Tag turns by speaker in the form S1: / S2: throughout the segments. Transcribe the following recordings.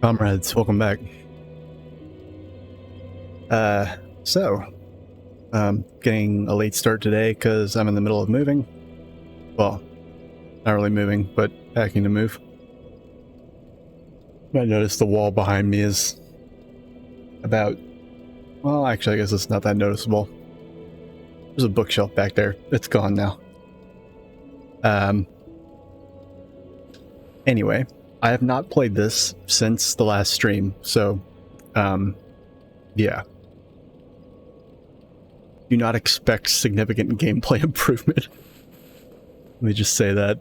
S1: Comrades, welcome back. Getting a late start today because I'm in the middle of moving. Well, not really moving, but packing to move. I noticed the wall behind me is about, well, actually, I guess it's not that noticeable. There's a bookshelf back there. It's gone now. Anyway, I have not played this since the last stream, so, yeah. Do not expect significant gameplay improvement. Let me just say that.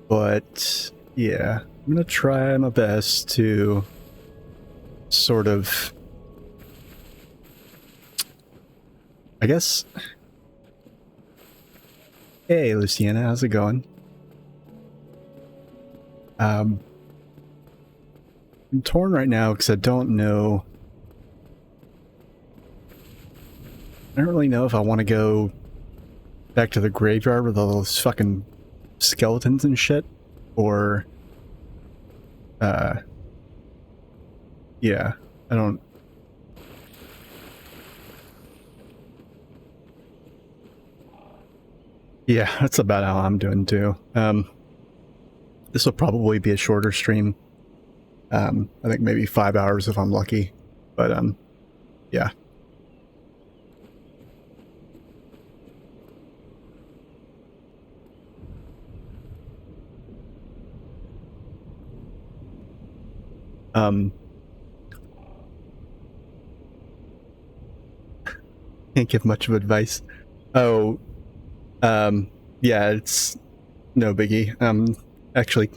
S1: But yeah, I'm gonna try my best to sort of, I guess. Hey, Luciana, how's it going? I'm torn right now because I don't know. I don't really know if I want to go back to the graveyard with all those fucking skeletons and shit, or yeah, I don't. Yeah, that's about how I'm doing too. This will probably be a shorter stream. I think maybe 5 hours if I'm lucky, but yeah. Can't give much of advice. Oh, yeah, it's no biggie. Actually,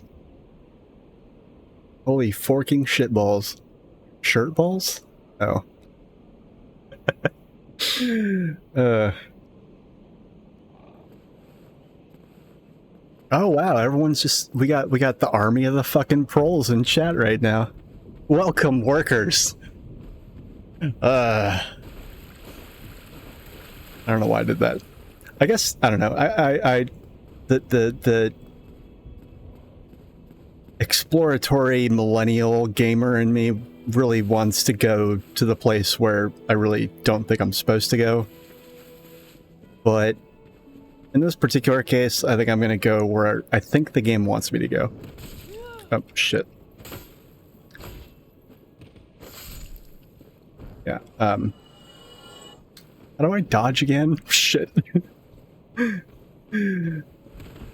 S1: holy forking shitballs. Shirt balls? Oh. Oh wow, everyone's just, we got the army of the fucking proles in chat right now. Welcome, workers. I don't know why I did that. I guess, I don't know. The exploratory millennial gamer in me really wants to go to the place where I really don't think I'm supposed to go. But in this particular case, I think I'm gonna go where I think the game wants me to go. Oh, shit. Yeah, how do I dodge again? Shit.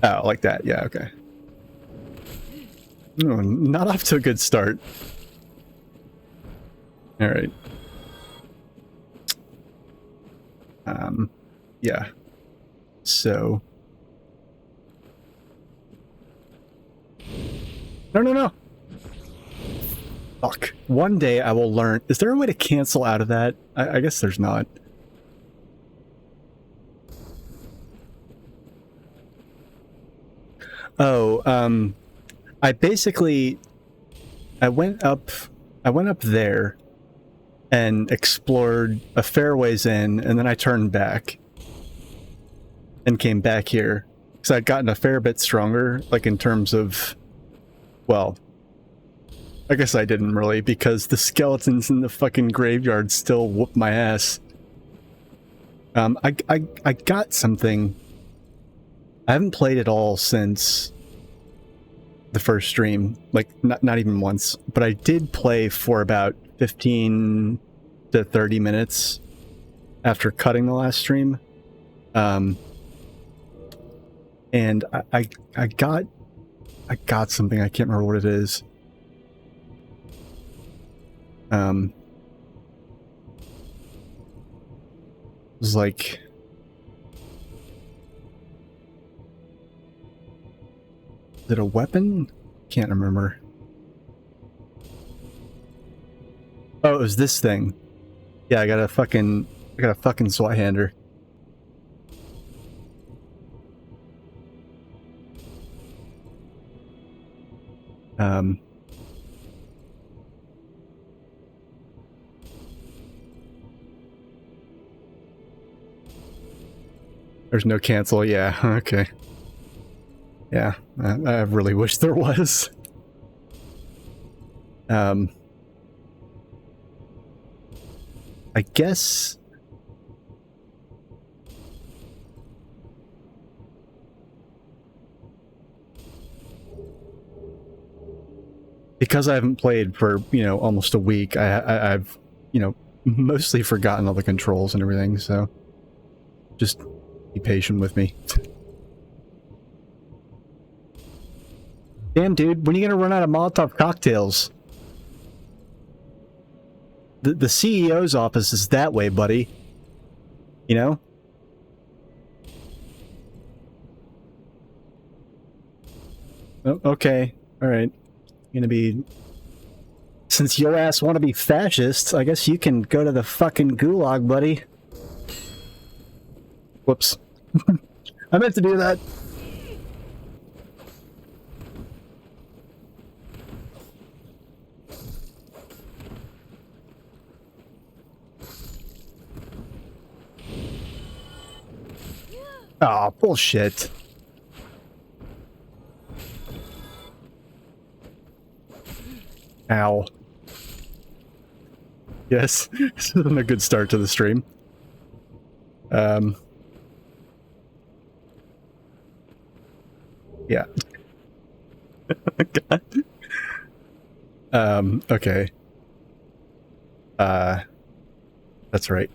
S1: Oh, like that. Yeah, okay. Oh, not off to a good start. Alright. Yeah. So... No. Fuck. One day I will learn... Is there a way to cancel out of that? I guess there's not. Oh, I basically... I went up there and explored a fair ways in, and then I turned back and came back here. Because I'd gotten a fair bit stronger, like in terms of... Well... I guess I didn't really, because the skeletons in the fucking graveyard still whoop my ass. I got something. I haven't played it all since the first stream, like not even once, but I did play for about 15 to 30 minutes after cutting the last stream. And I got something, I can't remember what it is. It was like... Is it a weapon? Can't remember. Oh, it was this thing. Yeah, I got a fucking SWAT hander. There's no cancel, yeah, okay. Yeah, I really wish there was. I guess... because I haven't played for, you know, almost a week, I've, you know, mostly forgotten all the controls and everything, so just be patient with me. Damn, dude, when are you gonna run out of Molotov cocktails? The CEO's office is that way, buddy. You know? Oh, okay, alright. Gonna be... Since your ass want to be fascist, I guess you can go to the fucking gulag, buddy. Whoops. I meant to do that. Aw, bullshit. Ow. Yes, this isn't a good start to the stream. Yeah. Okay. That's right.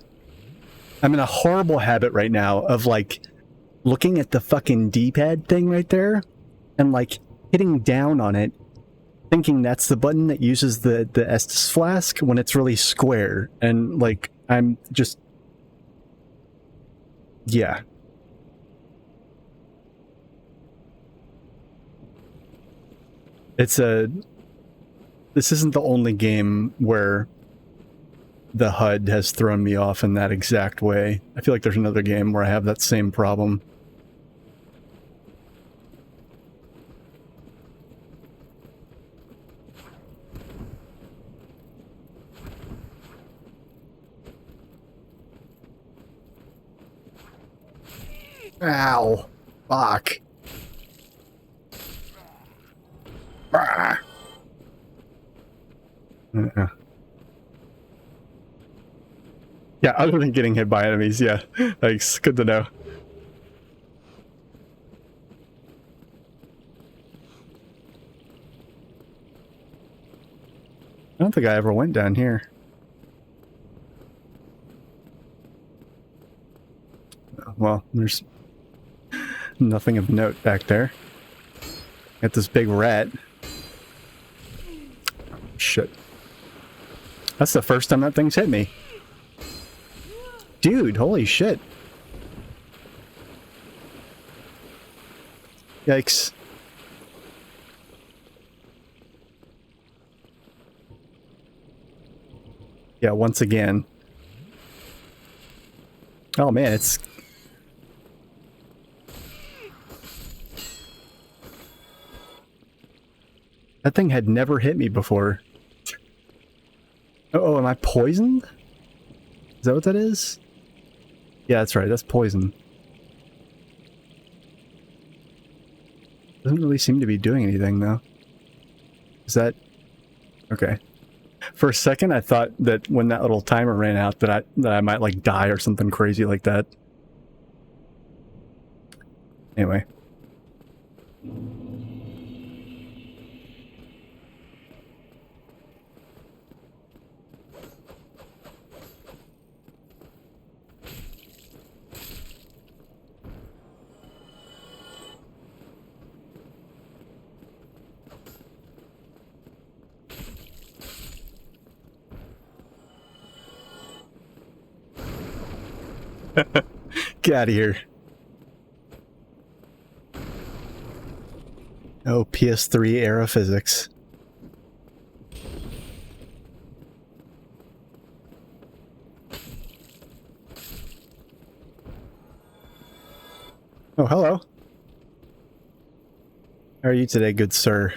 S1: I'm in a horrible habit right now of, like, looking at the fucking D-pad thing right there, and, like, hitting down on it, thinking that's the button that uses the Estus flask when it's really square, and, like, I'm just... Yeah. It's a... This isn't the only game where the HUD has thrown me off in that exact way. I feel like there's another game where I have that same problem. Ow. Fuck. Ah. Yeah, other than getting hit by enemies, yeah. Thanks, good to know. I don't think I ever went down here. Well, there's nothing of note back there. Got this big rat. Shit. That's the first time that thing's hit me. Dude, holy shit. Yikes. Yeah, once again. Oh man, it's... That thing had never hit me before. Oh, am I poisoned? Is that what that is? Yeah, that's right, that's poison. Doesn't really seem to be doing anything, though. Is that... Okay. For a second, I thought that when that little timer ran out that I might, like, die or something crazy like that. Anyway. Get out of here. Oh, PS3 era physics. Oh, hello. How are you today, good sir?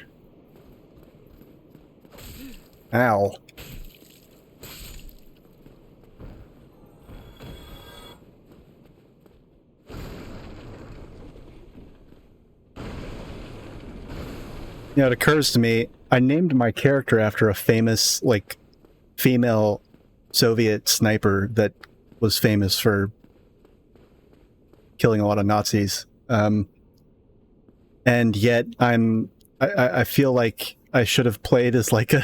S1: Ow. You know, it occurs to me, I named my character after a famous, like, female Soviet sniper that was famous for killing a lot of Nazis. And yet I feel like I should have played as like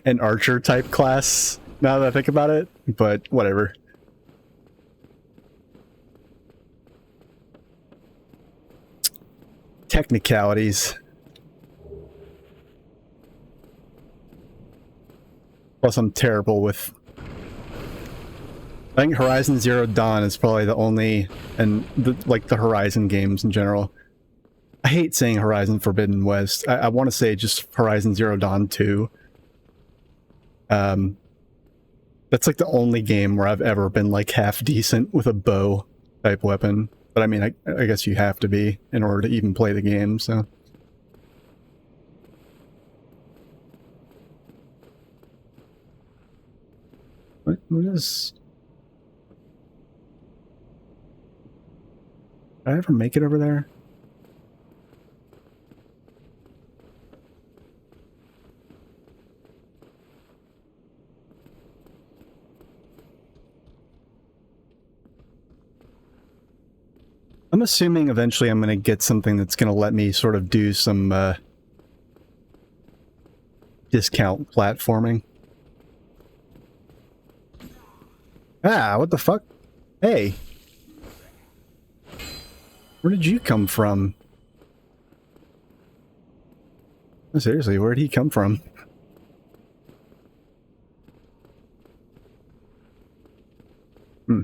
S1: an archer type class now that I think about it, but whatever. Technicalities. Plus I'm terrible with... I think Horizon Zero Dawn is probably the only, and like the Horizon games in general. I hate saying Horizon Forbidden West. I want to say just Horizon Zero Dawn 2. That's like the only game where I've ever been like half decent with a bow type weapon. But I mean, I guess you have to be in order to even play the game, so... What is... Did I ever make it over there? I'm assuming eventually I'm going to get something that's going to let me sort of do some discount platforming. Ah, what the fuck? Hey. Where did you come from? Oh, seriously, where did he come from? Hmm.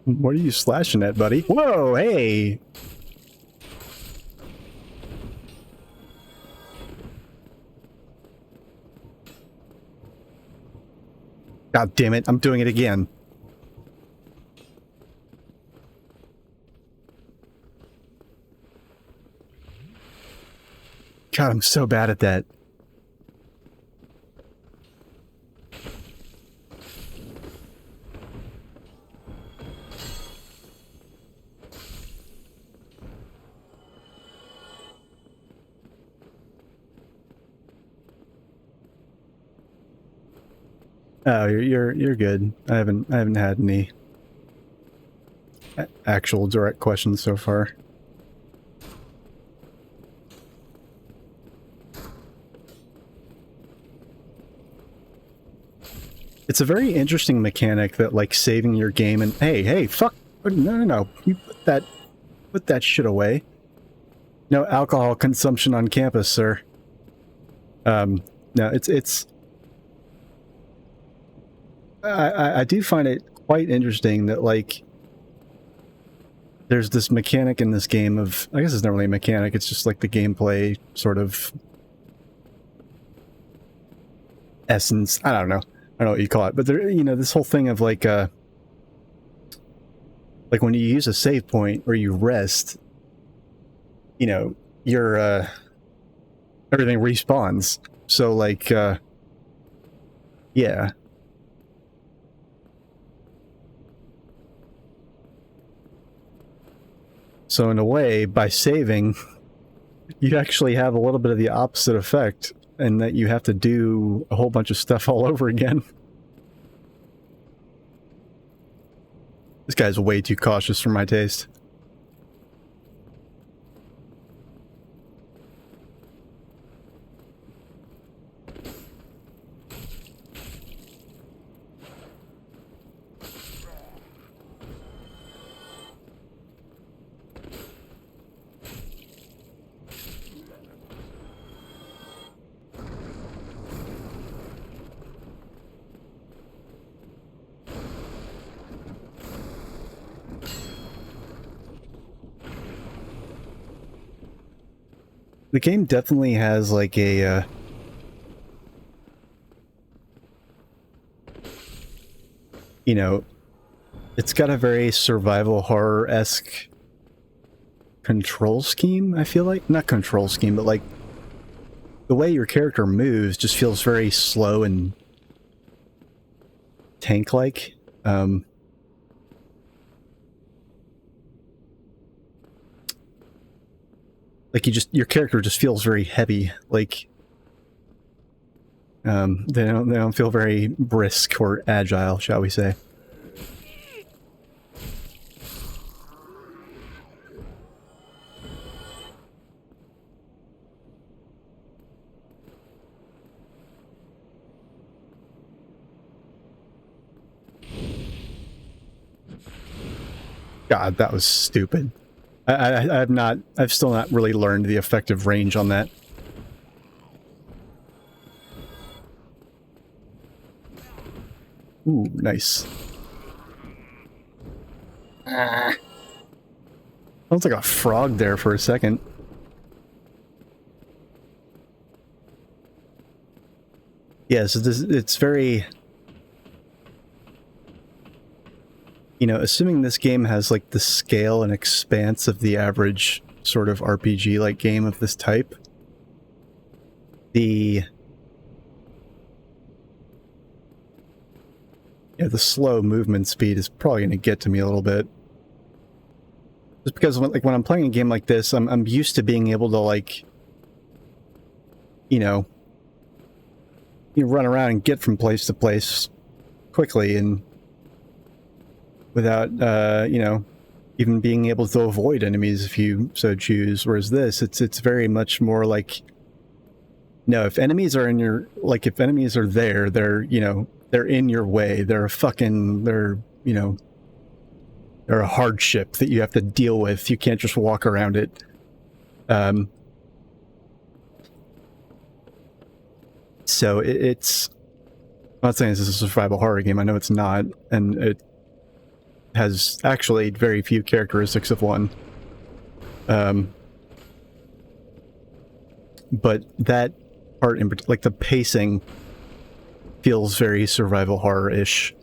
S1: What are you slashing at, buddy? Whoa, hey! God damn it, I'm doing it again. God, I'm so bad at that. Oh, you're good. I haven't had any actual direct questions so far. It's a very interesting mechanic that, like, saving your game and hey, fuck, no, you put that shit away. No alcohol consumption on campus, sir. No, it's. I do find it quite interesting that, like, there's this mechanic in this game of, I guess it's not really a mechanic, it's just like the gameplay sort of essence. I don't know what you call it, but there, you know, this whole thing of like when you use a save point or you rest, you know, your everything respawns. So like yeah. So in a way, by saving, you actually have a little bit of the opposite effect, and that you have to do a whole bunch of stuff all over again. This guy's way too cautious for my taste. The game definitely has like a you know, It's got a very survival horror-esque control scheme, I feel like. Not control scheme, but like the way your character moves just feels very slow and tank-like. Like your character just feels very heavy. Like they don't feel very brisk or agile, shall we say. God, that was stupid. I've still not really learned the effective range on that. Ooh, nice. Sounds like a frog there for a second. Yes, it's very... You know, assuming this game has, like, the scale and expanse of the average sort of RPG-like game of this type, the slow movement speed is probably going to get to me a little bit. Just because, when I'm playing a game like this, I'm used to being able to, like, you run around and get from place to place quickly and without, even being able to avoid enemies if you so choose. Whereas this, it's very much more like, no, if enemies are in your, like, if enemies are there, they're, they're in your way. They're a hardship that you have to deal with. You can't just walk around it. So it's, I'm not saying this is a survival horror game. I know it's not, and it has actually very few characteristics of one. But that part, like the pacing, feels very survival horror-ish.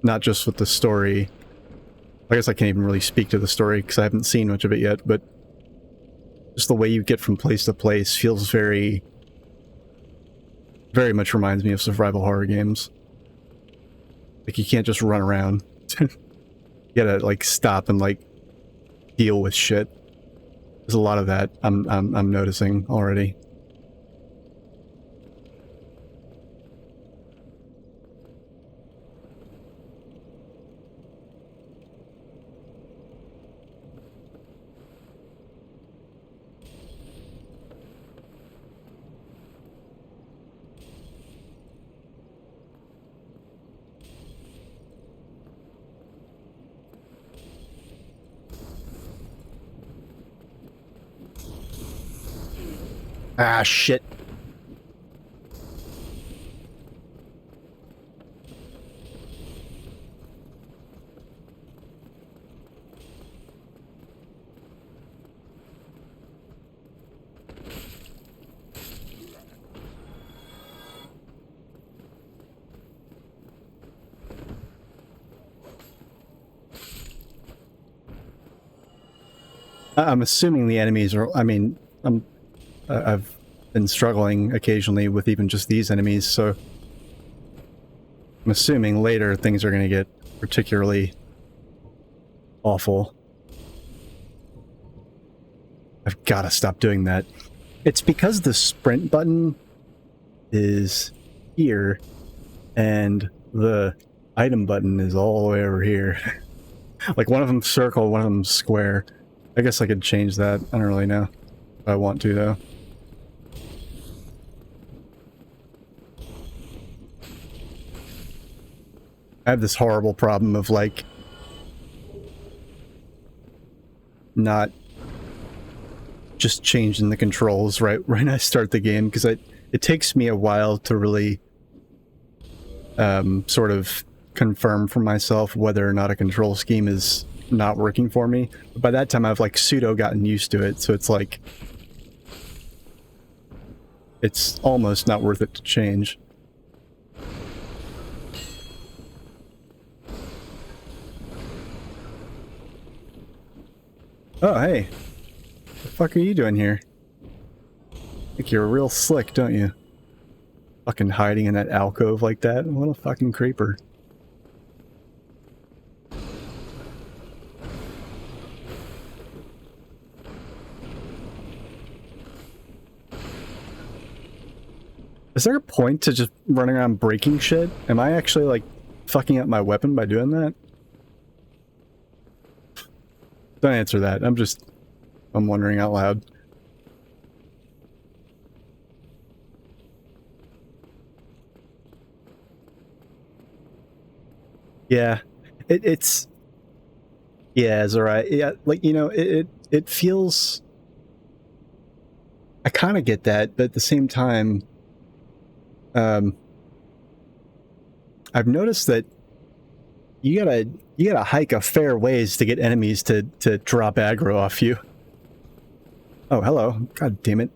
S1: Not just with the story. I guess I can't even really speak to the story because I haven't seen much of it yet, but just the way you get from place to place feels very much reminds me of survival horror games. Like, you can't just run around. You gotta, like, stop and, like, deal with shit. There's a lot of that I'm noticing already. Ah, shit. I'm assuming the enemies are, I mean, I've been struggling occasionally with even just these enemies, so I'm assuming later things are going to get particularly awful. I've got to stop doing that. It's because the sprint button is here and the item button is all the way over here. Like, one of them's circle, one of them's square. I guess I could change that. I don't really know if I want to, though. I have this horrible problem of, like, not just changing the controls right when I start the game, because it takes me a while to really sort of confirm for myself whether or not a control scheme is not working for me. But by that time, I've, like, pseudo gotten used to it, so it's like, it's almost not worth it to change. Oh, hey. What the fuck are you doing here? Think you're real slick, don't you? Fucking hiding in that alcove like that? What a fucking creeper. Is there a point to just running around breaking shit? Am I actually, like, fucking up my weapon by doing that? Don't answer that. I'm wondering out loud. Yeah. It's... Yeah, it's alright. Yeah, like, you know, it feels... I kind of get that, but at the same time... I've noticed that you gotta hike a fair ways to get enemies to drop aggro off you. Oh, hello. God damn it.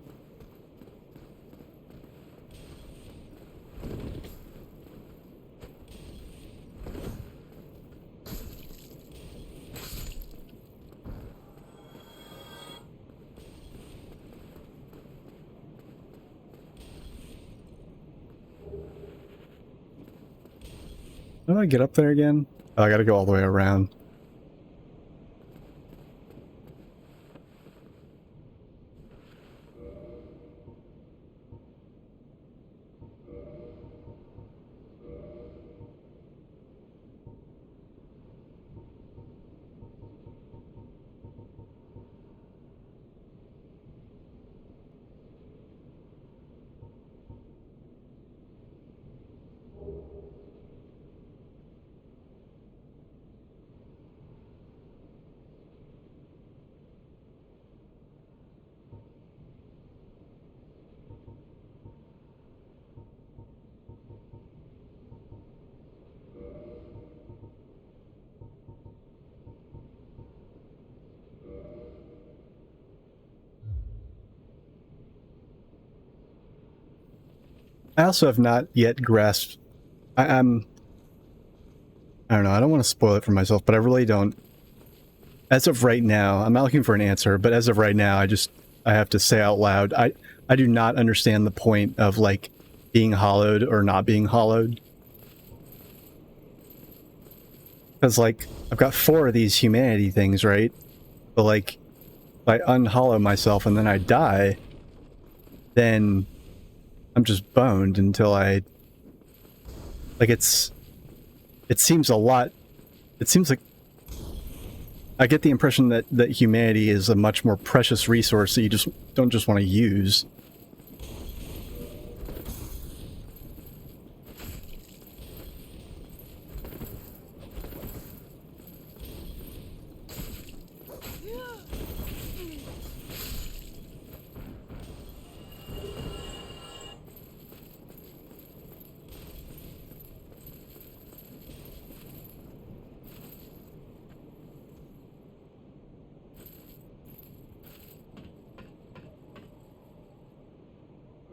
S1: How do I get up there again? Oh, I gotta go all the way around. I also have not yet grasped... I don't know, I don't want to spoil it for myself, but I really don't... As of right now, I'm not looking for an answer, but as of right now, I have to say out loud, I do not understand the point of, like, being hollowed or not being hollowed. Because, like, I've got 4 of these humanity things, right? But, like, if I unhollow myself and then I die, then I'm just boned until I... Like, it seems a lot... It seems like... I get the impression that humanity is a much more precious resource that you don't just want to use.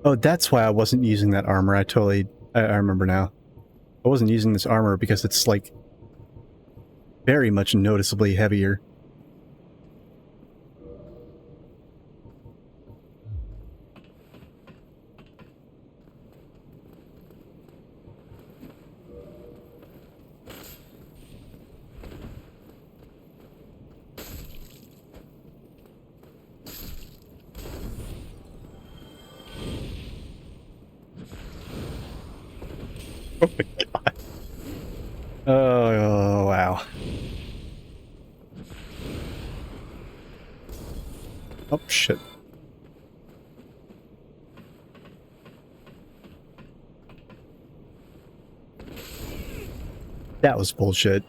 S1: Oh, that's why I wasn't using that armor. I remember now. I wasn't using this armor because it's, like, very much noticeably heavier. Oh my god. Oh, wow. Oh, shit. That was bullshit.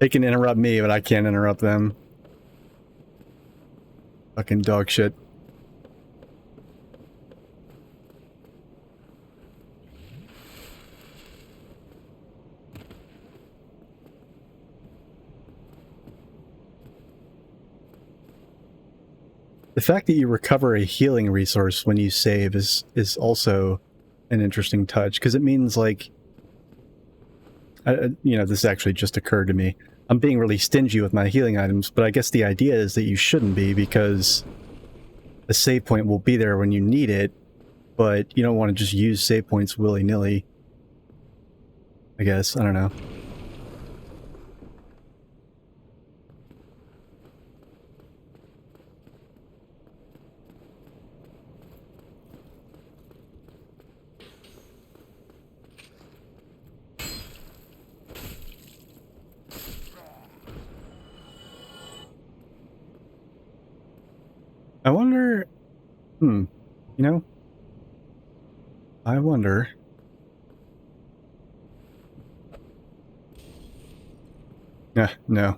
S1: They can interrupt me, but I can't interrupt them. Fucking dog shit. The fact that you recover a healing resource when you save is also an interesting touch, because it means, like, you know, this actually just occurred to me. I'm being really stingy with my healing items, but I guess the idea is that you shouldn't be, because the save point will be there when you need it, but you don't want to just use save points willy-nilly. I guess. I don't know. I wonder... you know? I wonder... no.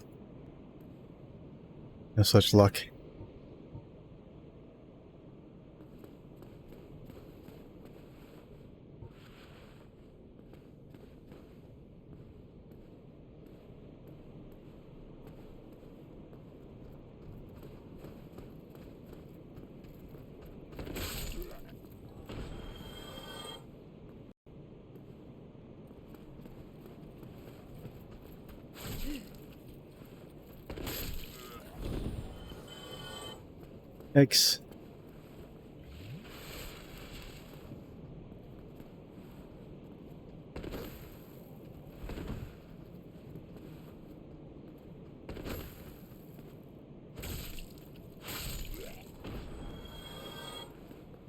S1: No such luck. X.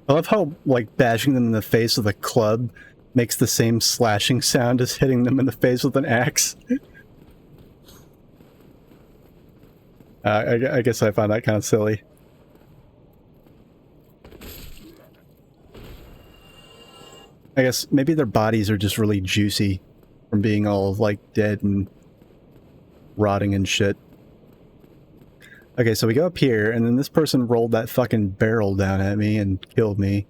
S1: I love how, like, bashing them in the face with a club makes the same slashing sound as hitting them in the face with an axe. I guess I find that kind of silly. I guess maybe their bodies are just really juicy from being all, like, dead and rotting and shit. Okay, so we go up here, and then this person rolled that fucking barrel down at me and killed me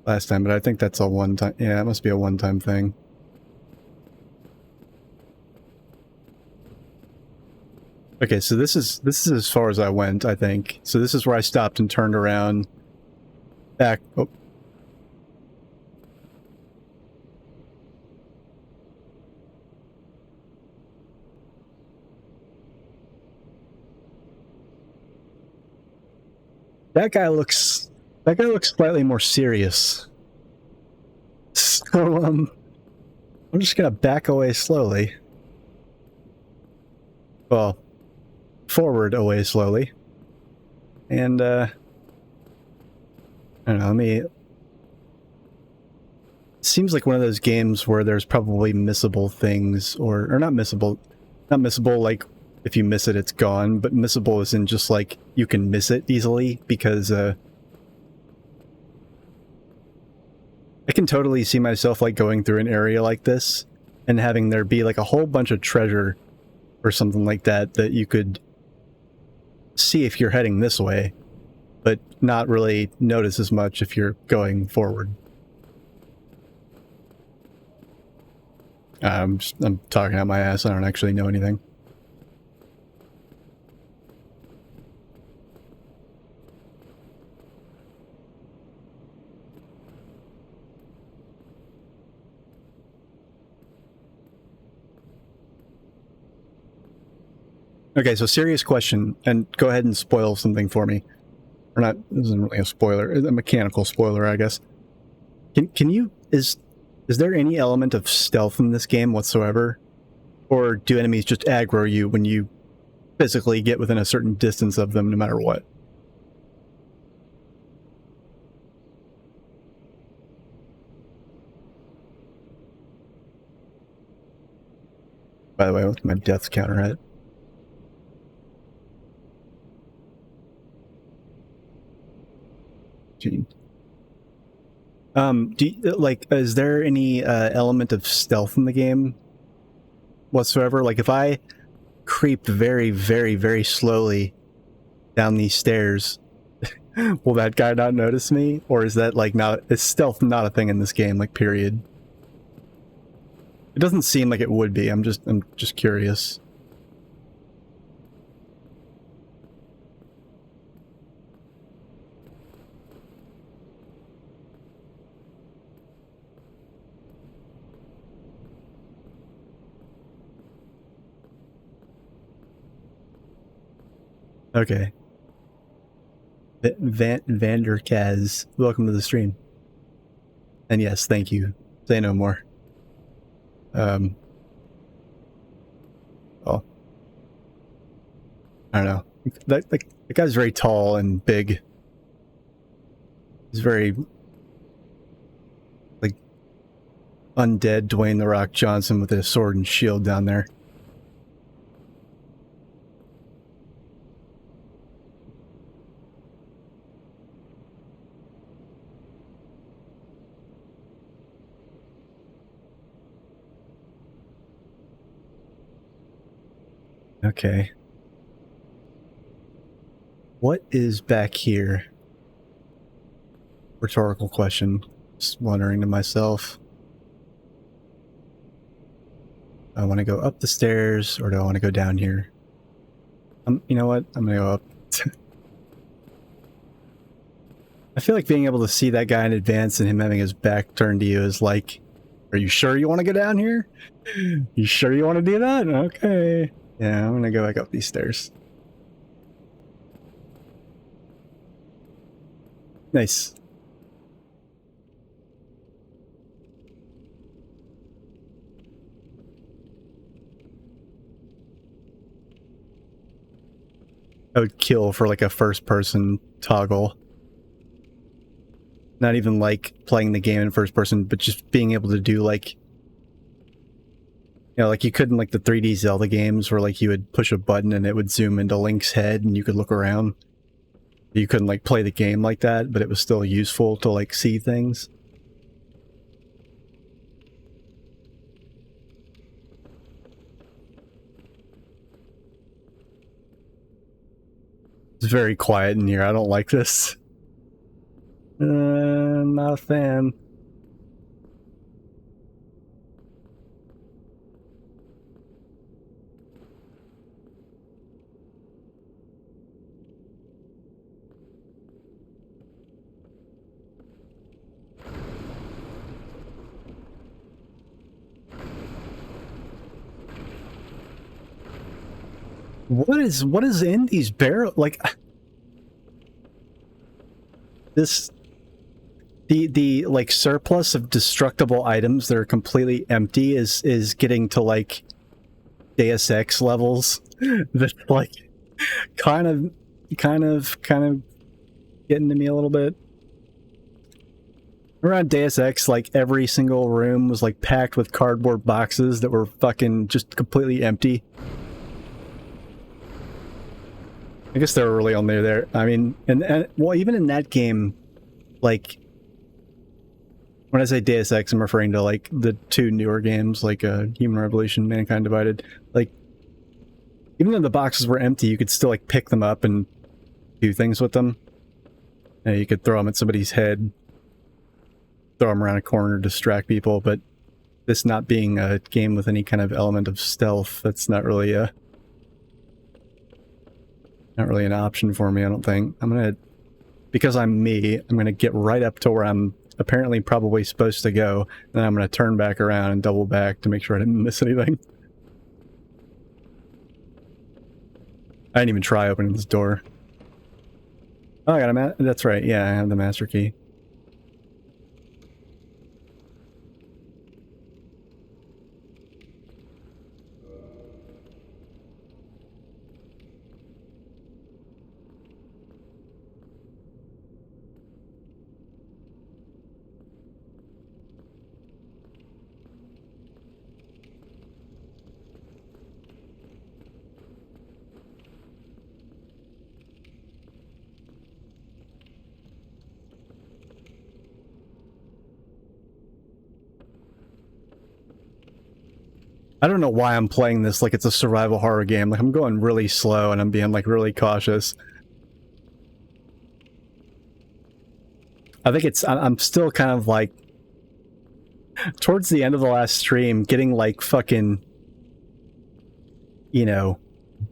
S1: last time, but I think that's a one-time... Yeah, it must be a one-time thing. Okay, so this is as far as I went, I think. So this is where I stopped and turned around. Back... Oh. That guy looks slightly more serious. So, I'm just gonna back away slowly. Well, forward away slowly. And, I don't know, let me... It seems like one of those games where there's probably missable things, or not missable, like, if you miss it, it's gone, but missable isn't just like, you can miss it easily, because, I can totally see myself, like, going through an area like this, and having there be, like, a whole bunch of treasure, or something like that, that you could see if you're heading this way, but not really notice as much if you're going forward. I'm talking out my ass, I don't actually know anything. Okay, so serious question, and go ahead and spoil something for me. Or not, this isn't really a spoiler, a mechanical spoiler, I guess. Can you, is there any element of stealth in this game whatsoever? Or do enemies just aggro you when you physically get within a certain distance of them, no matter what? By the way, what's my death counter at? Gee. Is there any element of stealth in the game whatsoever? Like, if I creep very, very, very slowly down these stairs, will that guy not notice me? Or is that, like, is stealth not a thing in this game, like, period? It doesn't seem like it would be, I'm just curious. Okay. Vanderkaz, welcome to the stream. And yes, thank you. Say no more. Oh, I don't know. That guy's very tall and big. He's very like undead Dwayne the Rock Johnson with a sword and shield down there. Okay. What is back here? Rhetorical question. Just wondering to myself. I want to go up the stairs, or do I want to go down here? You know what? I'm gonna go up. I feel like being able to see that guy in advance and him having his back turned to you is like, are you sure you want to go down here? You sure you want to do that? Okay. Yeah, I'm gonna go back up these stairs. Nice. I would kill for like a first person toggle. Not even like playing the game in first person, but just being able to do like, you know, like you could in like the 3D Zelda games where like you would push a button and it would zoom into Link's head and you could look around. You couldn't like play the game like that, but it was still useful to like see things. It's very quiet in here. I don't like this. Not a fan. What is in these barrels? Like this, the like surplus of destructible items that are completely empty is getting to like Deus Ex levels. That like kind of getting to me a little bit. Around Deus Ex, like every single room was like packed with cardboard boxes that were fucking just completely empty. I guess they were really only there. I mean, and well, even in that game, like when I say Deus Ex, I'm referring to like the two newer games, like Human Revolution, Mankind Divided. Like, even though the boxes were empty, you could still like pick them up and do things with them. You could throw them at somebody's head, throw them around a corner, distract people. But this not being a game with any kind of element of stealth, that's not really an option for me, I don't think. I'm gonna, because I'm me, I'm gonna get right up to where I'm apparently probably supposed to go, then I'm gonna turn back around and double back to make sure I didn't miss anything. I didn't even try opening this door. Oh, I got a that's right, yeah, I have the master key. I don't know why I'm playing this like it's a survival horror game. Like, I'm going really slow and I'm being like really cautious. I think I'm still kind of like towards the end of the last stream, getting like fucking, you know,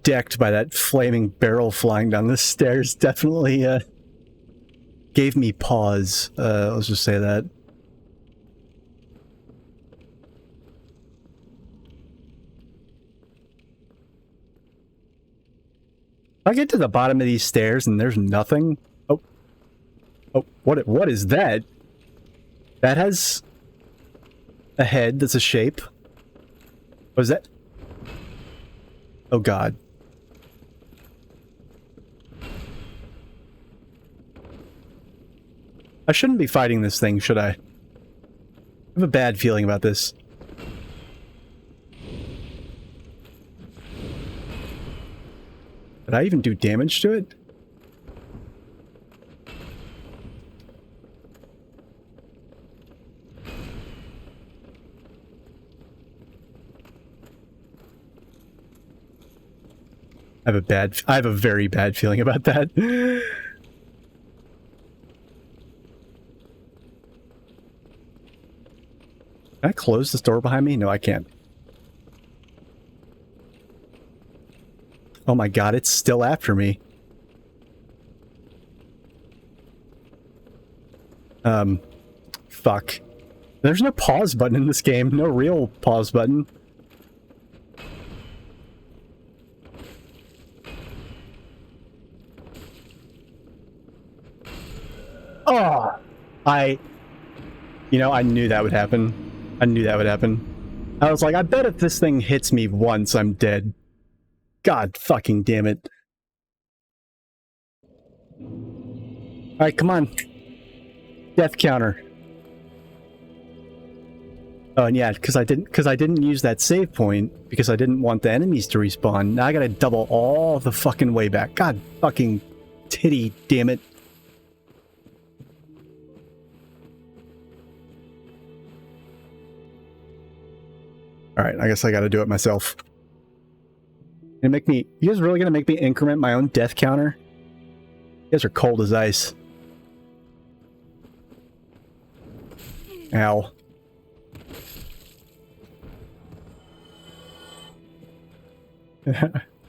S1: decked by that flaming barrel flying down the stairs definitely gave me pause. Let's just say that. I get to the bottom of these stairs and there's nothing. Oh, oh, what is that? That has a head that's a shape. What is that? Oh God. I shouldn't be fighting this thing, should I? I have a bad feeling about this. Did I even do damage to it? I have a very bad feeling about that. Can I close this door behind me? No, I can't. Oh my God, it's still after me. Fuck. There's no pause button in this game. No real pause button. Oh! You know, I knew that would happen. I knew that would happen. I was like, I bet if this thing hits me once, I'm dead. God fucking damn it. Alright, come on. Death counter. Oh, and yeah, because I didn't use that save point, because I didn't want the enemies to respawn. Now I gotta double all the fucking way back. God fucking titty, damn it. Alright, I guess I gotta do it myself. You guys really gonna make me increment my own death counter? You guys are cold as ice. Ow.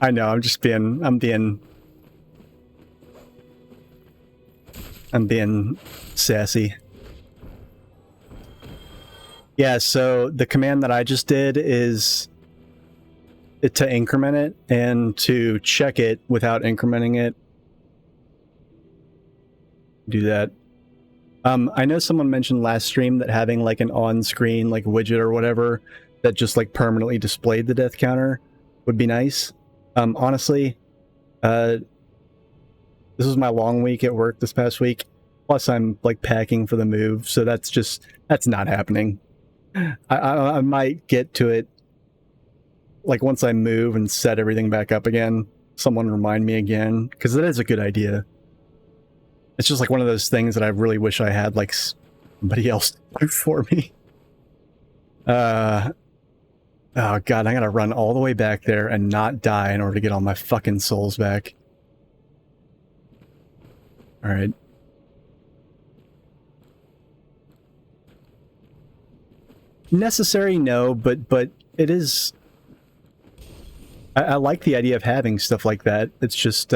S1: I know, I'm being sassy. Yeah, so the command that I just did is to increment it, and to check it without incrementing it. Do that. I know someone mentioned last stream that having like an on-screen like widget or whatever that just like permanently displayed the death counter would be nice. Honestly, this was my long week at work this past week. Plus I'm like packing for the move, so that's not happening. I might get to it like once I move and set everything back up again. Someone remind me again, because it is a good idea. It's just like one of those things that I really wish I had like somebody else do for me. Oh God, I gotta run all the way back there and not die in order to get all my fucking souls back. Alright. Necessary, no, but it is... I like the idea of having stuff like that. It's just,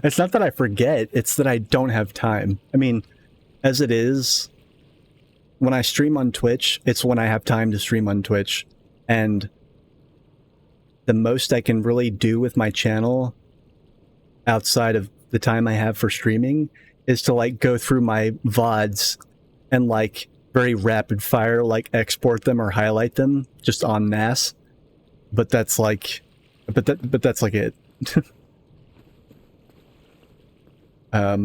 S1: it's not that I forget, it's that I don't have time. I mean, as it is, when I stream on Twitch, it's when I have time to stream on Twitch. And the most I can really do with my channel, outside of the time I have for streaming, is to like go through my VODs and like very rapid fire like export them or highlight them just en masse. But that's like, but that's like it. I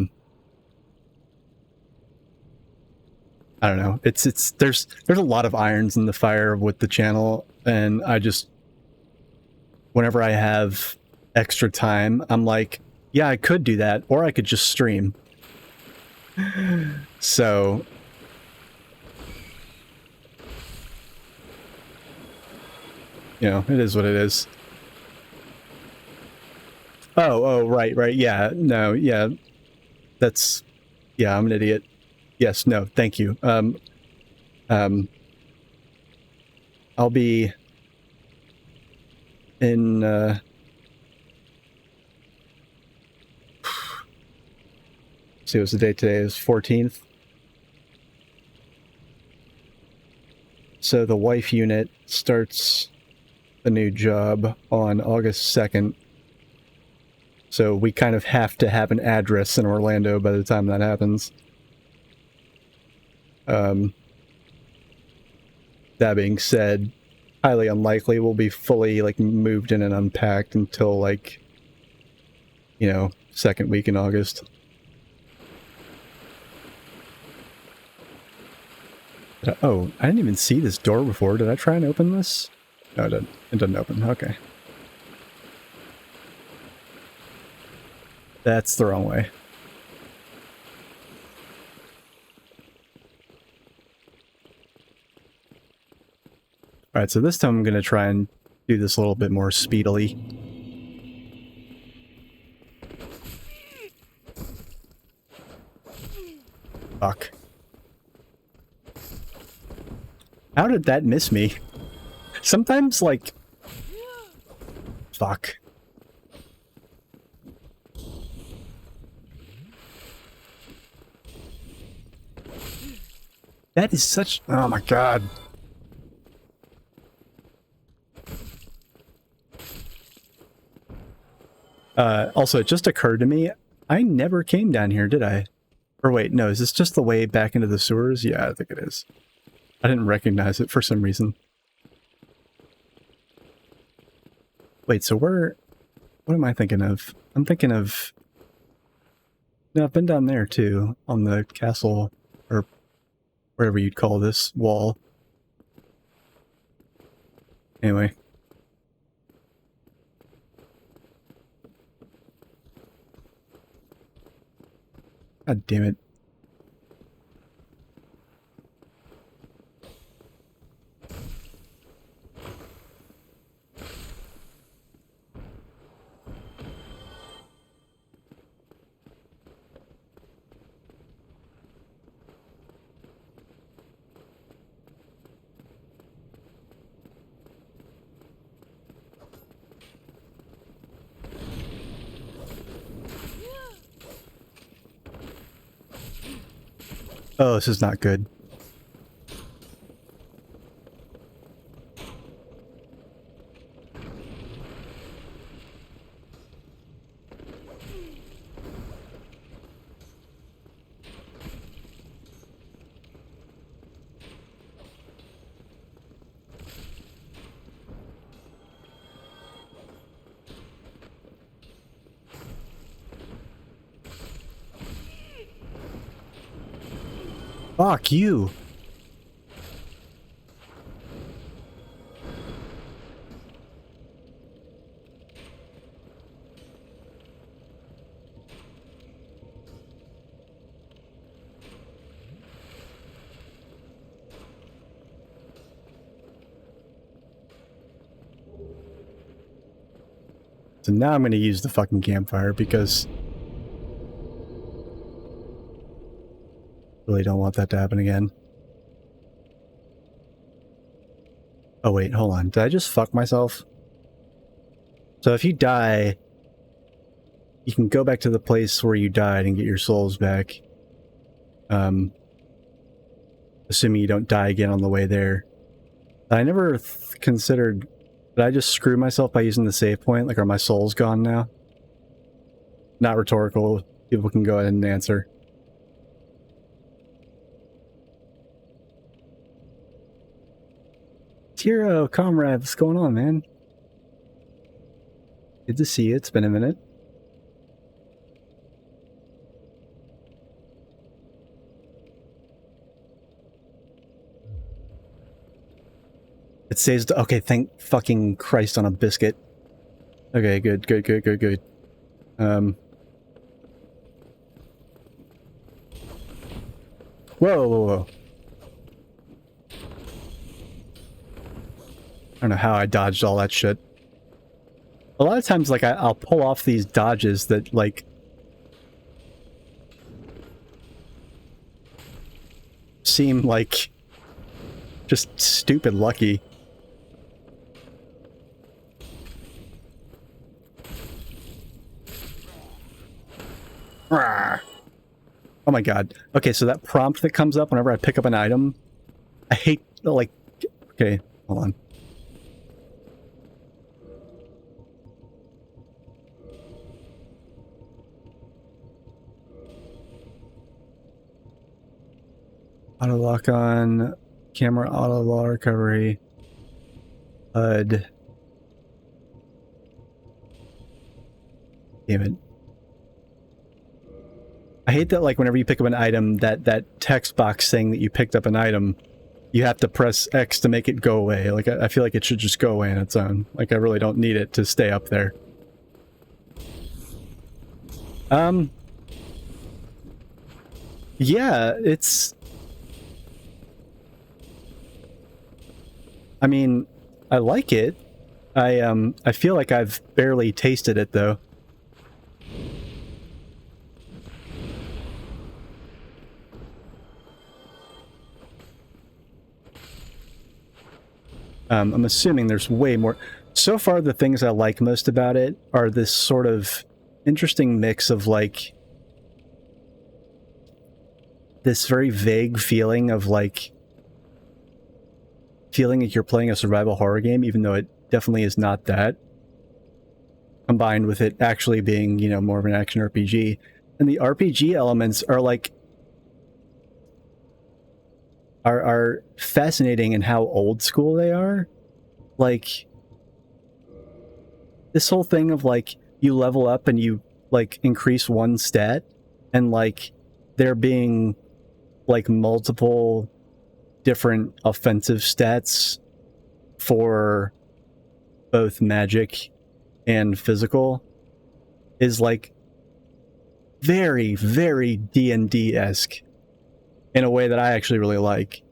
S1: don't know. There's a lot of irons in the fire with the channel, and I just, whenever I have extra time, I'm like, yeah, I could do that, or I could just stream. So, you know, it is what it is. Oh, right, yeah, no, yeah, that's, yeah, I'm an idiot. Yes, no, thank you. Um, I'll be in, see, what's the date today? Is 14th. So the wife unit starts a new job on August 2nd. So we kind of have to have an address in Orlando by the time that happens. That being said, highly unlikely we'll be fully, like, moved in and unpacked until, like, you know, second week in August. Oh, I didn't even see this door before. Did I try and open this? No, it didn't. It didn't open. Okay. That's the wrong way. Alright, so this time I'm going to try and do this a little bit more speedily. Fuck. How did that miss me? Sometimes, like... Fuck. That is such... Oh my god. Also, it just occurred to me, I never came down here, did I? Or wait, no, is this just the way back into the sewers? Yeah, I think it is. I didn't recognize it for some reason. Wait, so where... What am I thinking of? I'm thinking of... No, I've been down there too, on the castle, or wherever you'd call this wall. Anyway. God damn it. Oh, this is not good. Fuck you! So now I'm gonna use the fucking campfire because... Really don't want that to happen again. Oh wait, hold on. Did I just fuck myself? So if you die, you can go back to the place where you died and get your souls back. Assuming you don't die again on the way there. I never considered... Did I just screw myself by using the save point? Like, are my souls gone now? Not rhetorical. People can go ahead and answer. Tiro, comrade, what's going on, man? Good to see you. It's been a minute. It saves... Okay, thank fucking Christ on a biscuit. Okay, good. Whoa. I don't know how I dodged all that shit. A lot of times, like, I'll pull off these dodges that, like, seem like just stupid lucky. Rawr. Oh my god. Okay, so that prompt that comes up whenever I pick up an item, I hate, like... Okay, hold on. Auto lock on, camera auto wall recovery, HUD. Damn it. I hate that, like, whenever you pick up an item, that text box saying that you picked up an item, you have to press X to make it go away. Like, I feel like it should just go away on its own. Like, I really don't need it to stay up there. Yeah, it's... I mean, I like it. I feel like I've barely tasted it, though. I'm assuming there's way more. So far, the things I like most about it are this sort of interesting mix of, like, this very vague feeling of, like, feeling like you're playing a survival horror game, even though it definitely is not that, combined with it actually being, you know, more of an action RPG. And the RPG elements are, like, are fascinating in how old school they are. Like, this whole thing of, like, you level up and you, like, increase one stat, and, like, there being, like, multiple different offensive stats for both magic and physical is, like, very, very D&D-esque in a way that I actually really like.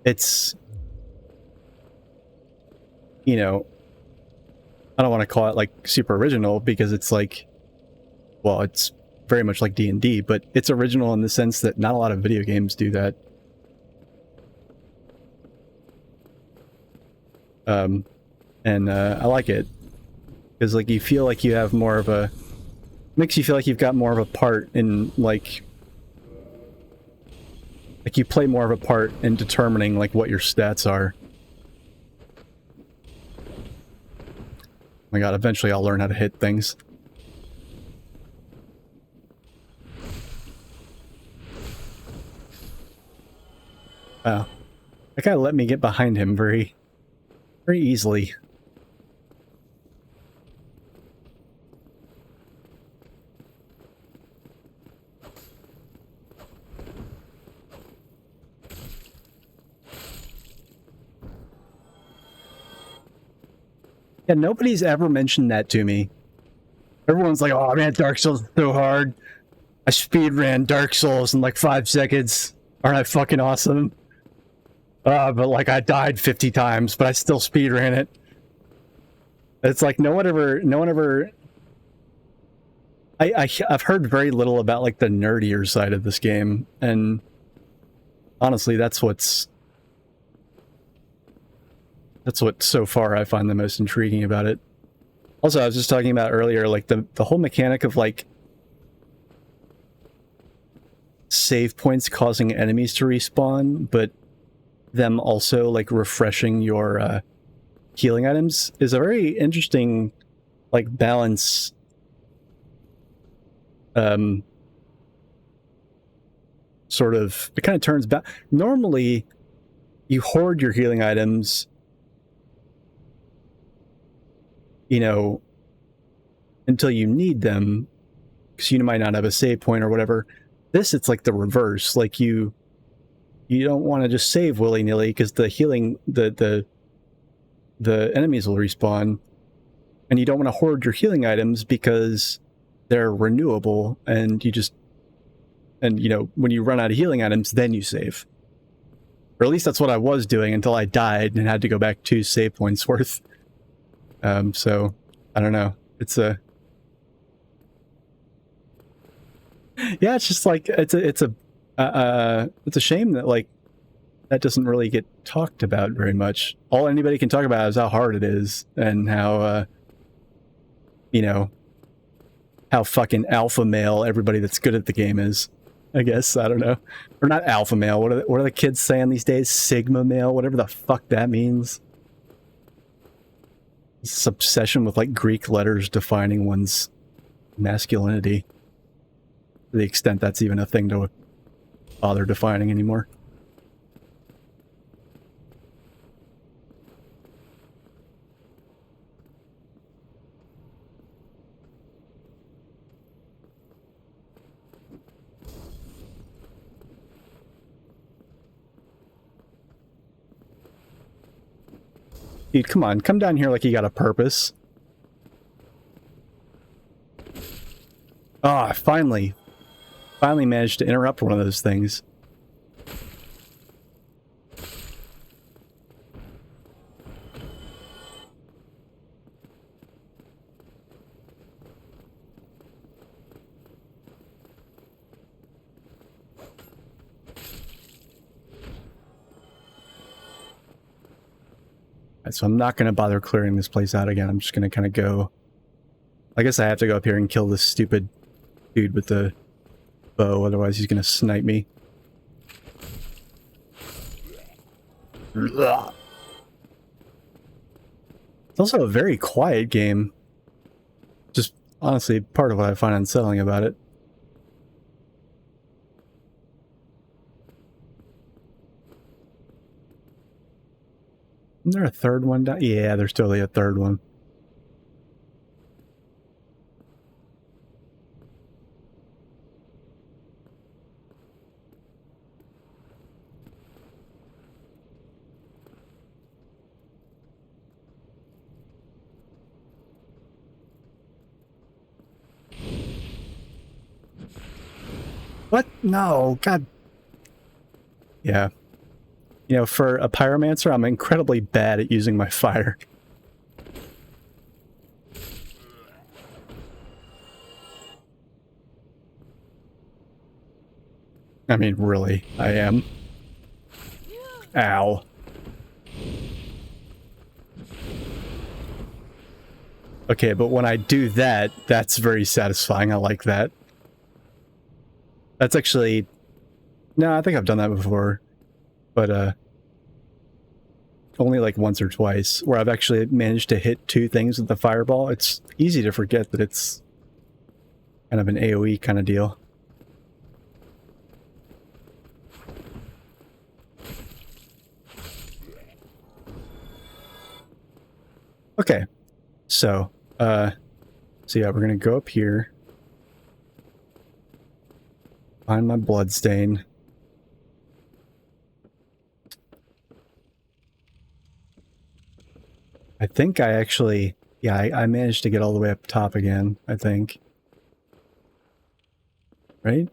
S1: It's, you know, I don't want to call it, like, super original, because it's, like, well, it's very much like D&D, but it's original in the sense that not a lot of video games do that. I like it, because, like, you feel like you have more of a... makes you feel like you've got more of a part in, like you play more of a part in determining, like, what your stats are. Oh my god, eventually I'll learn how to hit things. Oh. That guy let me get behind him very, very easily. Yeah, nobody's ever mentioned that to me. Everyone's like, oh man, Dark Souls is so hard. I speedran Dark Souls in like 5 seconds. Aren't I fucking awesome? But like, I died 50 times, but I still speedran it. It's like, no one ever... I've heard very little about, like, the nerdier side of this game, and honestly, that's what so far I find the most intriguing about it. Also, I was just talking about earlier, like, the whole mechanic of, like, save points causing enemies to respawn, but them also, like, refreshing your healing items is a very interesting, like, balance. Sort of, it kind of turns back. Normally, you hoard your healing items, you know, until you need them, because you might not have a save point or whatever. This, it's like the reverse. Like, you don't want to just save willy-nilly, because the healing, the enemies will respawn, and you don't want to hoard your healing items because they're renewable, and you just, and, you know, when you run out of healing items, then you save. Or at least that's what I was doing until I died and had to go back 2 save points worth. So I don't know. It's a yeah. It's just like it's a shame that like that doesn't really get talked about very much. All anybody can talk about is how hard it is and how you know, how fucking alpha male everybody that's good at the game is. I guess I don't know, or not alpha male. What are the kids saying these days? Sigma male, whatever the fuck that means. This obsession with like Greek letters defining one's masculinity, to the extent that's even a thing to bother defining anymore. Dude, come on, come down here like you got a purpose. Ah, finally managed to interrupt one of those things. So I'm not going to bother clearing this place out again. I'm just going to kind of go... I guess I have to go up here and kill this stupid dude with the bow, otherwise he's going to snipe me. It's also a very quiet game. Just honestly part of what I find unsettling about it. Isn't there a third one down? Yeah, there's totally a third one. What? No, God. Yeah. You know, for a pyromancer, I'm incredibly bad at using my fire. I mean, really, I am. Ow. Okay, but when I do that, that's very satisfying. I like that. That's actually... No, I think I've done that before. But, only like once or twice, where I've actually managed to hit two things with the fireball. It's easy to forget that it's kind of an AoE kind of deal. Okay, so yeah, we're gonna go up here, find my bloodstain. I think I actually, yeah, I managed to get all the way up top again, I think. Right?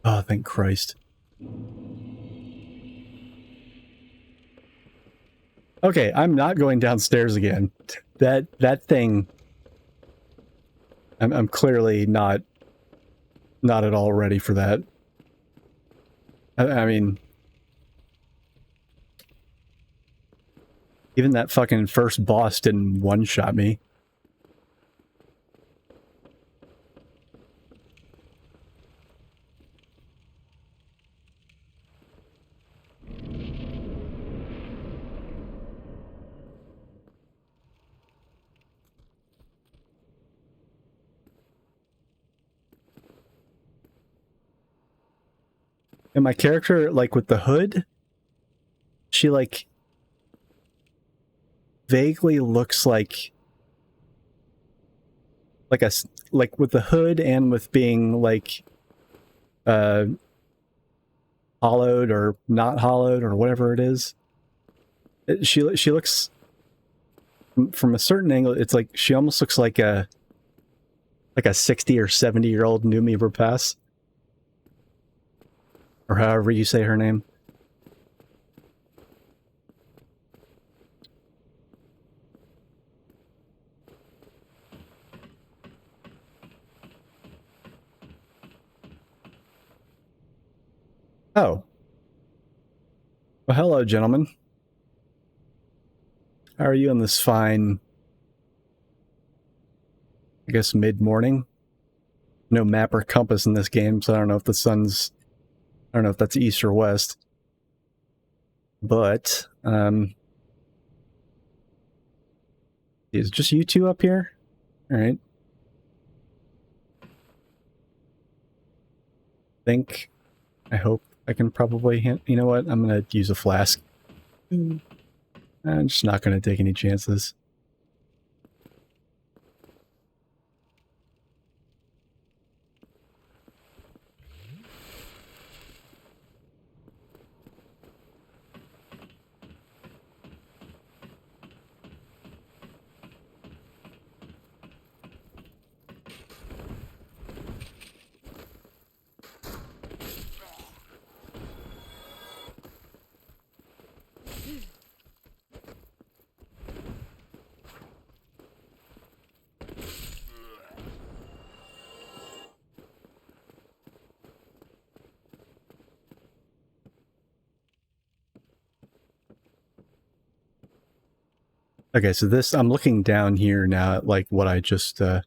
S1: Oh, thank Christ. Okay, I'm not going downstairs again. That thing... I'm clearly not at all ready for that. I mean... Even that fucking first boss didn't one-shot me. And my character, like, with the hood, she, like, vaguely looks like a, like, with the hood and with being, like, hollowed or not hollowed or whatever it is. She looks, from a certain angle, it's like, she almost looks like a 60 or 70-year-old Numi Rapace. or however you say her name. Oh. Well, hello, gentlemen. How are you on this fine, I guess, mid-morning? No map or compass in this game, so I don't know if the sun's... I don't know if that's east or west. But, is it just you two up here? Alright. I hope I can probably... You know what? I'm gonna use a flask. I'm just not gonna take any chances. Okay, so this, I'm looking down here now at like what I just, at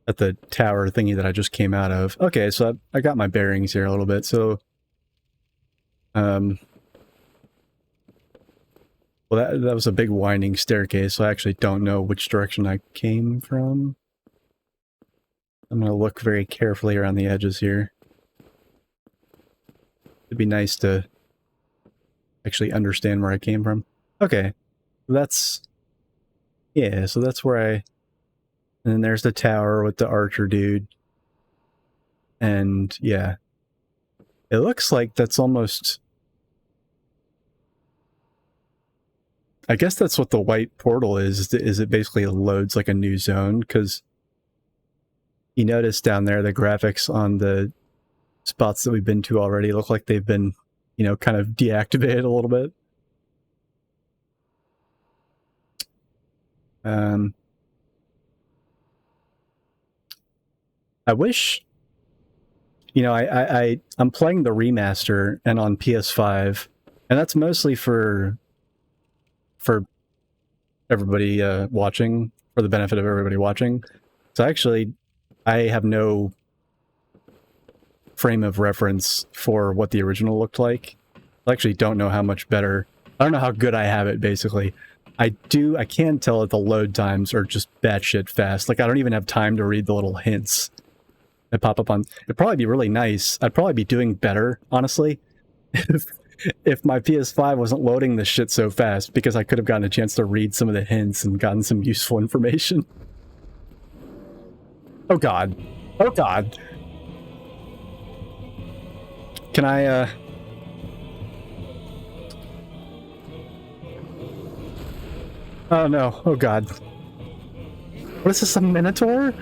S1: the tower thingy that I just came out of. Okay, so I got my bearings here a little bit, so, well that was a big winding staircase, so I actually don't know which direction I came from. I'm gonna look very carefully around the edges here. It'd be nice to actually understand where I came from. Okay. That's... yeah, so that's where I... and then there's the tower with the archer dude. And, yeah. It looks like that's almost... I guess that's what the white portal is it basically loads like a new zone, because you notice down there the graphics on the spots that we've been to already look like they've been, you know, kind of deactivated a little bit. I wish, you know, I'm playing the remaster and on PS5, and that's mostly for everybody watching, for the benefit of everybody watching. So actually, I have no frame of reference for what the original looked like. I actually don't know how much better. I don't know how good I have it, basically. I can tell that the load times are just batshit fast. Like, I don't even have time to read the little hints that pop up on... it'd probably be really nice. I'd probably be doing better, honestly, if my PS5 wasn't loading this shit so fast, because I could have gotten a chance to read some of the hints and gotten some useful information. Oh god. Oh god. Can I, oh no. Oh god. What is this, a Minotaur?